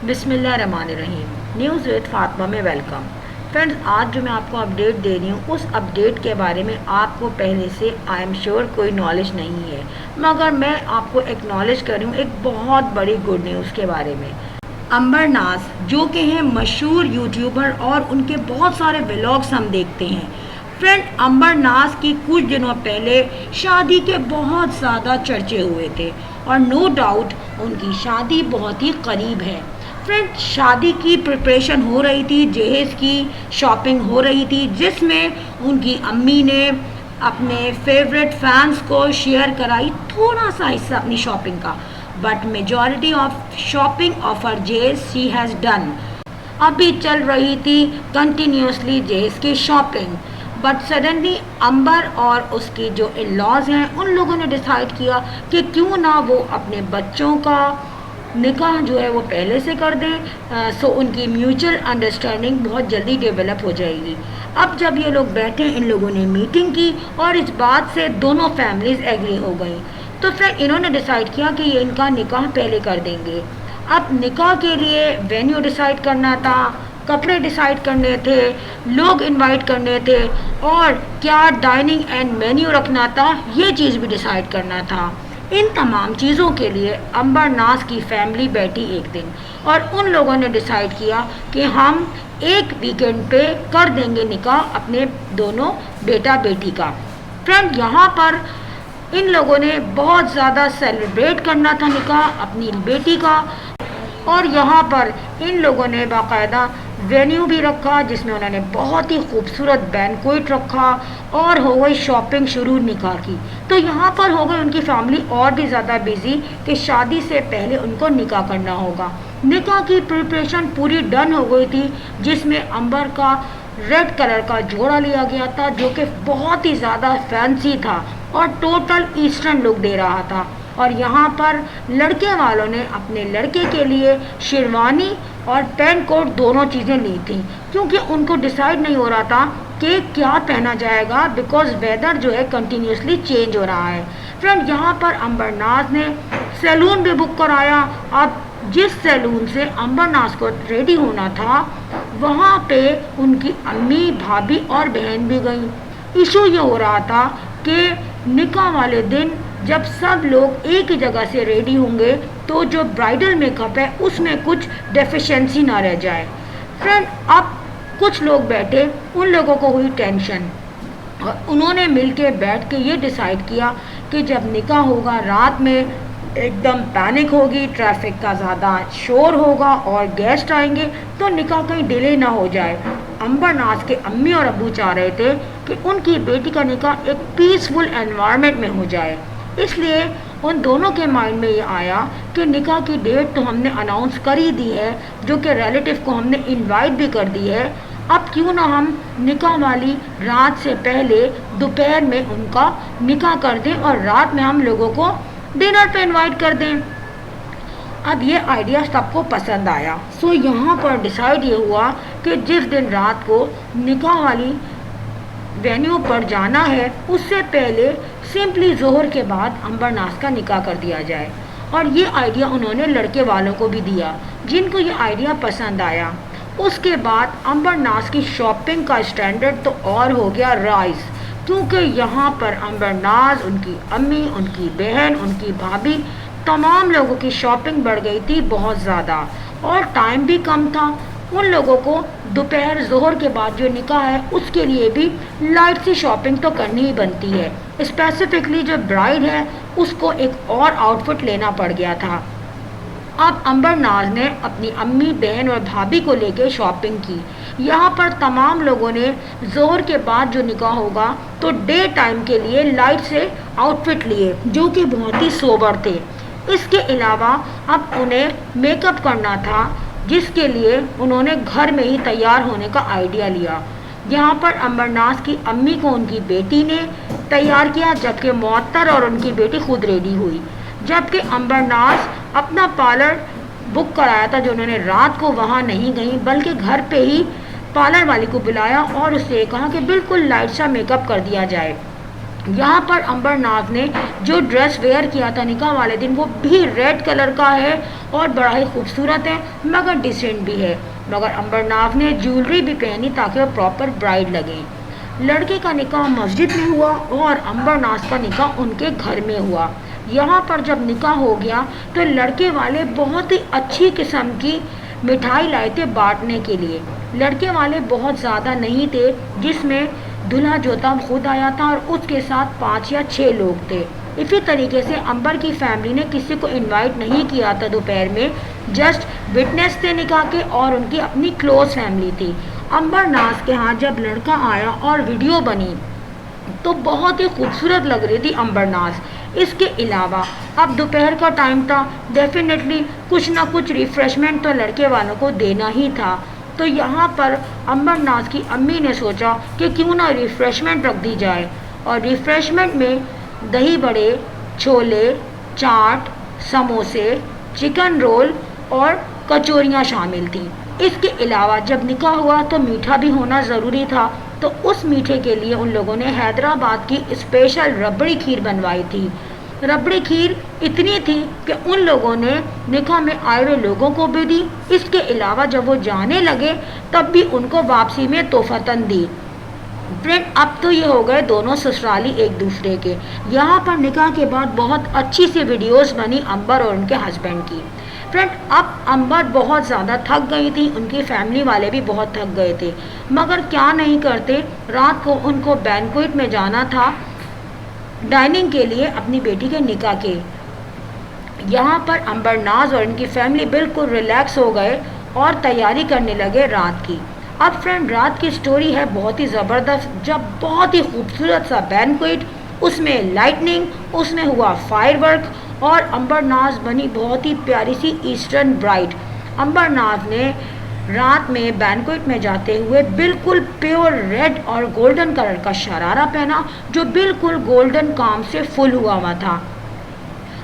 बिस्मिल्लाहिर्रहमानिर्रहीम। News with Fatima में welcome. Friends, आज जो मैं आपको अपडेट दे रही हूँ उस अपडेट के बारे में आपको पहले से आई एम श्योर कोई नॉलेज नहीं है, मगर मैं आपको एक्नॉलेज कर रही हूँ एक बहुत बड़ी गुड न्यूज़ के बारे में। अंबर नाज जो कि हैं मशहूर यूट्यूबर और उनके बहुत सारे व्लॉग्स हम देखते हैं। फ्रेंड, अंबर नाज की कुछ दिनों पहले शादी के बहुत ज़्यादा चर्चे हुए थे और नो डाउट उनकी शादी बहुत ही करीब है। फ्रेंड, शादी की प्रिपरेशन हो रही थी, जहेज़ की शॉपिंग हो रही थी, जिसमें उनकी अम्मी ने अपने फेवरेट फैंस को शेयर कराई थोड़ा सा हिस्सा अपनी शॉपिंग का, but majority of shopping of her जहेज़ शी हैज़ डन। अभी चल रही थी कंटिन्यूसली जहेज़ की शॉपिंग, बट सडनली अंबर और उसकी जो इन लॉज हैं उन लोगों ने डिसाइड किया कि क्यों ना वो अपने बच्चों का निकाह जो है वो पहले से कर दें। सो उनकी म्यूचुअल अंडरस्टैंडिंग बहुत जल्दी डेवलप हो जाएगी। अब जब ये लोग बैठे, इन लोगों ने मीटिंग की और इस बात से दोनों फैमिलीज एग्री हो गई। तो फिर इन्होंने डिसाइड किया कि ये इनका निकाह पहले कर देंगे। अब निकाह के लिए वेन्यू डिसाइड करना था, कपड़े डिसाइड करने थे, लोग इनवाइट करने थे और क्या डाइनिंग एंड मेन्यू रखना था, ये चीज़ भी डिसाइड करना था। इन तमाम चीज़ों के लिए अंबर नाज की फैमिली बैठी एक दिन और उन लोगों ने डिसाइड किया कि हम एक वीकेंड पे कर देंगे निकाह अपने दोनों बेटा बेटी का। फ्रेंड, यहाँ पर इन लोगों ने बहुत ज़्यादा सेलिब्रेट करना था निकाह अपनी बेटी का और यहाँ पर इन लोगों ने बाकायदा वेन्यू भी रखा जिसमें उन्होंने बहुत ही खूबसूरत बैंक्वेट रखा और हो गई शॉपिंग शुरू निकाह की। तो यहाँ पर हो गई उनकी फैमिली और भी ज़्यादा बिजी कि शादी से पहले उनको निकाह करना होगा। निकाह की प्रिपरेशन पूरी डन हो गई थी, जिसमें अंबर का रेड कलर का जोड़ा लिया गया था जो कि बहुत ही ज़्यादा फैंसी था और टोटल ईस्टर्न लुक दे रहा था। और यहाँ पर लड़के वालों ने अपने लड़के के लिए शेरवानी और पैंट कोट दोनों चीज़ें ली थी, क्योंकि उनको डिसाइड नहीं हो रहा था कि क्या पहना जाएगा, बिकॉज वेदर जो है कंटिन्यूसली चेंज हो रहा है। फ्रेंड, यहाँ पर अंबर नाज ने सैलून भी बुक कराया। अब जिस सैलून से अंबर नाज को रेडी होना था वहाँ पे उनकी अम्मी, भाभी और बहन भी गई। इशू ये हो रहा था कि निकाह वाले दिन जब सब लोग एक ही जगह से रेडी होंगे तो जो ब्राइडल मेकअप है उसमें कुछ डेफिशिएंसी ना रह जाए। फ्रेंड, अब कुछ लोग बैठे, उन लोगों को हुई टेंशन और उन्होंने मिलके बैठ के ये डिसाइड किया कि जब निकाह होगा रात में एकदम पैनिक होगी, ट्रैफिक का ज़्यादा शोर होगा और गेस्ट आएंगे तो निकाह कहीं डिले ना हो जाए। अंबर नाज के अम्मी और अब्बू चाह रहे थे कि उनकी बेटी का निकाह एक पीसफुल एनवायरनमेंट में हो जाए, इसलिए उन दोनों के माइंड में ये आया कि निकाह की डेट तो हमने अनाउंस कर ही दी है, जो कि रिलेटिव को हमने इनवाइट भी कर दी है। अब क्यों ना हम निकाह वाली रात से पहले दोपहर में उनका निकाह कर दें और रात में हम लोगों को डिनर पे इनवाइट कर दें। अब ये आइडिया सबको पसंद आया। सो यहाँ पर डिसाइड ये हुआ कि जिस दिन रात को निकाह वाली वेन्यू पर जाना है उससे पहले सिंपली जोहर के बाद अंबर नाज का निकाह कर दिया जाए। और ये आइडिया उन्होंने लड़के वालों को भी दिया, जिनको ये आइडिया पसंद आया। उसके बाद अंबर नाज की शॉपिंग का स्टैंडर्ड तो और हो गया राइज, क्योंकि यहाँ पर अंबर नाज, उनकी अम्मी, उनकी बहन, उनकी भाभी, तमाम लोगों की शॉपिंग बढ़ गई थी बहुत ज़्यादा और टाइम भी कम था। उन लोगों को दोपहर जोहर के बाद जो निकाह है उसके लिए भी लाइट सी शॉपिंग तो करनी ही बनती है। स्पेसिफिकली जो ब्राइड है उसको एक और आउटफिट लेना पड़ गया था। अब अंबर नाज ने अपनी अम्मी, बहन और भाभी को लेकर शॉपिंग की। यहाँ पर तमाम लोगों ने जोहर के बाद जो निकाह होगा तो डे टाइम के लिए लाइट से आउटफिट लिए जो कि बहुत ही सोबर थे। इसके अलावा अब उन्हें मेकअप करना था, जिसके लिए उन्होंने घर में ही तैयार होने का आइडिया लिया। यहाँ पर अंबर नाज की अम्मी को उनकी बेटी ने तैयार किया, जबकि मुअत्तर और उनकी बेटी खुद रेडी हुई। जबकि अंबर नाज अपना पार्लर बुक कराया था, जो उन्होंने रात को वहाँ नहीं गई बल्कि घर पे ही पार्लर वाली को बुलाया और उससे कहा कि बिल्कुल लाइट सा मेकअप कर दिया जाए। यहाँ पर अंबर नाज ने जो ड्रेस वेयर किया था निकाह वाले दिन वो भी रेड कलर का है और बड़ा ही खूबसूरत है मगर डिसेंट भी है। मगर अंबरनाथ ने ज्वेलरी भी पहनी ताकि वो प्रॉपर ब्राइड लगे। लड़के का निकाह मस्जिद में हुआ और अंबरनाथ का निकाह उनके घर में हुआ। यहाँ पर जब निकाह हो गया तो लड़के वाले बहुत ही अच्छी किस्म की मिठाई लाए थे बांटने के लिए। लड़के वाले बहुत ज़्यादा नहीं थे, जिसमें दूल्हा जो था खुद आया था और उसके साथ 5 या 6 लोग थे। इसी तरीके से अंबर की फैमिली ने किसी को इनवाइट नहीं किया था दोपहर में, जस्ट विटनेस थे निकाह के और उनकी अपनी क्लोज फैमिली थी। अंबरनाथ के यहाँ जब लड़का आया और वीडियो बनी तो बहुत ही खूबसूरत लग रही थी अंबरनाथ। इसके अलावा अब दोपहर का टाइम था, डेफिनेटली कुछ ना कुछ रिफ़्रेशमेंट तो लड़के वालों को देना ही था। तो यहाँ पर अंबरनाथ की अम्मी ने सोचा कि क्यों ना रिफ़्रेशमेंट रख दी जाए, और रिफ़्रेशमेंट में दही बड़े, छोले, चाट, समोसे, चिकन रोल और कचौरियाँ शामिल थीं। इसके अलावा जब निकाह हुआ तो मीठा भी होना ज़रूरी था, तो उस मीठे के लिए उन लोगों ने हैदराबाद की स्पेशल रबड़ी खीर बनवाई थी। रबड़ी खीर इतनी थी कि उन लोगों ने निकाह में आए हुए लोगों को भी दी। इसके अलावा जब वो जाने लगे तब भी उनको वापसी में तोहफ़तन दी। फ्रेंड, अब तो ये हो गए दोनों ससुराली एक दूसरे के। यहाँ पर निकाह के बाद बहुत अच्छी सी वीडियोस बनी अंबर और उनके हस्बैंड की। फ्रेंड, अब अंबर बहुत ज़्यादा थक गई थी, उनकी फैमिली वाले भी बहुत थक गए थे, मगर क्या नहीं करते, रात को उनको बैंक्वेट में जाना था डाइनिंग के लिए अपनी बेटी के निकाह के। यहाँ पर अंबरनाज और इनकी फैमिली बिल्कुल रिलैक्स हो गए और तैयारी करने लगे रात की। अब फ्रेंड, रात की स्टोरी है बहुत ही ज़बरदस्त। जब बहुत ही खूबसूरत सा बैंक्वेट, उसमें लाइटनिंग, उसमें हुआ फायरवर्क और अंबरनाज बनी बहुत ही प्यारी सी ईस्टर्न ब्राइड। अंबरनाज ने रात में बैंक्वेट में जाते हुए बिल्कुल प्योर रेड और गोल्डन कलर का शरारा पहना, जो बिल्कुल गोल्डन काम से फुल हुआ था।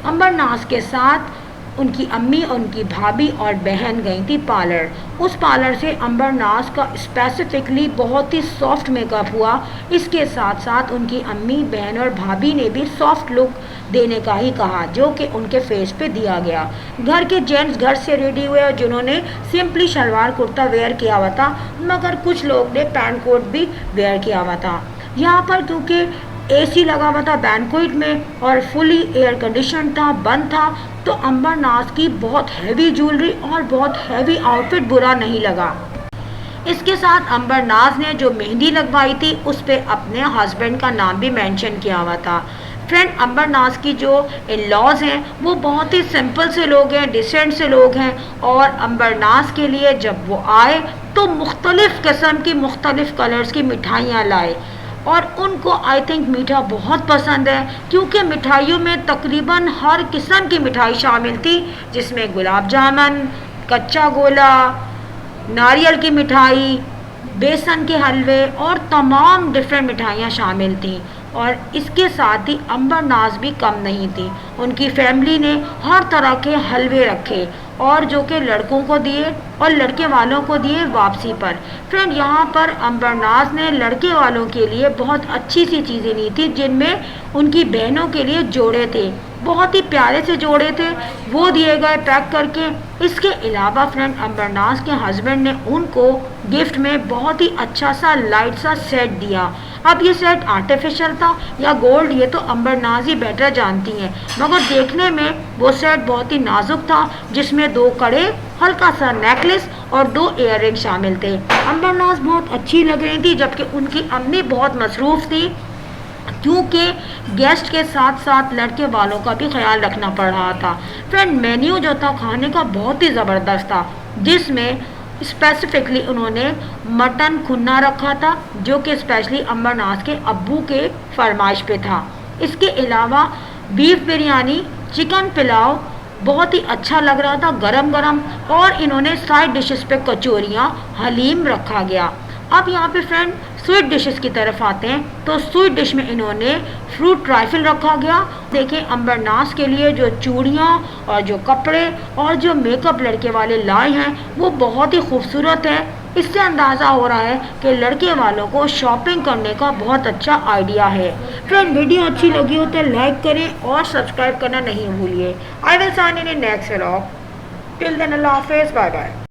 अंबरनाज के साथ उनकी अम्मी, उनकी भाभी और बहन गई थी पार्लर। उस पार्लर से अंबरनाज का स्पेसिफिकली बहुत ही सॉफ्ट मेकअप हुआ। इसके साथ साथ उनकी अम्मी, बहन और भाभी ने भी सॉफ्ट लुक देने का ही कहा, जो कि उनके फेस पे दिया गया। घर के जेंट्स घर से रेडी हुए और जिन्होंने सिंपली शलवार कुर्ता वेयर किया हुआ था, मगर कुछ लोग ने पैंट कोट भी वेयर किया हुआ था। यहाँ पर क्योंकि एसी लगा हुआ था बैंक्वेट में और फुली एयर कंडीशन था, बंद था, तो अंबरनाज की बहुत हैवी ज्वेलरी और बहुत हैवी आउटफिट बुरा नहीं लगा। इसके साथ अंबरनाज ने जो मेहंदी लगवाई थी उस पर अपने हस्बैंड का नाम भी मेंशन किया हुआ था। फ्रेंड, अंबरनाज की जो इन लॉज हैं वो बहुत ही सिंपल से लोग हैं, डिसेंट से लोग हैं, और अंबरनाज के लिए जब वो आए तो मुख्तलिफ़ किस्म की मुख्तलिफ़ कलर्स की मिठाइयाँ लाए, और उनको आई थिंक मीठा बहुत पसंद है, क्योंकि मिठाइयों में तकरीबन हर किस्म की मिठाई शामिल थी, जिसमें गुलाब जामुन, कच्चा गोला, नारियल की मिठाई, बेसन के हलवे और तमाम डिफरेंट मिठाइयाँ शामिल थीं। और इसके साथ ही अंबरनाज भी कम नहीं थी, उनकी फैमिली ने हर तरह के हलवे रखे और जो कि लड़कों को दिए और लड़के वालों को दिए वापसी पर। फ्रेंड, यहाँ पर अंबरनाज ने लड़के वालों के लिए बहुत अच्छी सी चीज़ें ली थी, जिनमें उनकी बहनों के लिए जोड़े थे, बहुत ही प्यारे से जोड़े थे, वो दिए गए पैक करके। इसके अलावा फ्रेंड, अंबरनाज के हस्बैंड ने उनको गिफ्ट में बहुत ही अच्छा सा लाइट सा सेट दिया। अब ये सेट आर्टिफिशियल था या गोल्ड, ये तो अंबरनाज ही बेटर जानती हैं, मगर देखने में वो सेट बहुत ही नाजुक था, जिसमें 2 कड़े, हल्का सा नेकलेस और 2 इयररिंग शामिल थे। अंबरनाज बहुत अच्छी लग रही थी, जबकि उनकी अम्मी बहुत मसरूफ़ थी, क्योंकि गेस्ट के साथ साथ लड़के वालों का भी ख्याल रखना पड़ रहा था। फ्रेंड, मेन्यू जो था खाने का बहुत ही ज़बरदस्त था, जिसमें स्पेसिफिकली उन्होंने मटन खुन्ना रखा था, जो कि स्पेशली अंबरनाज के अब्बू के फरमाइश पे था। इसके अलावा बीफ बिरयानी, चिकन पुलाव बहुत ही अच्छा लग रहा था गरम गरम, और इन्होंने साइड डिशेस पे कचौरियाँ, हलीम रखा गया। अब यहाँ पे फ्रेंड स्वीट डिशेस की तरफ आते हैं, तो स्वीट डिश में इन्होंने फ्रूट ट्राइफल रखा गया। देखिए, अंबरनाज के लिए जो चूड़ियाँ और जो कपड़े और जो मेकअप लड़के वाले लाए हैं वो बहुत ही खूबसूरत है। इससे अंदाज़ा हो रहा है कि लड़के वालों को शॉपिंग करने का बहुत अच्छा आइडिया है। फ्रेंड, वीडियो अच्छी लगी हो तो लाइक करें और सब्सक्राइब करना नहीं भूलिए। I will see you in next vlog. Till then अल्लाह हाफिज़, बाय बाय।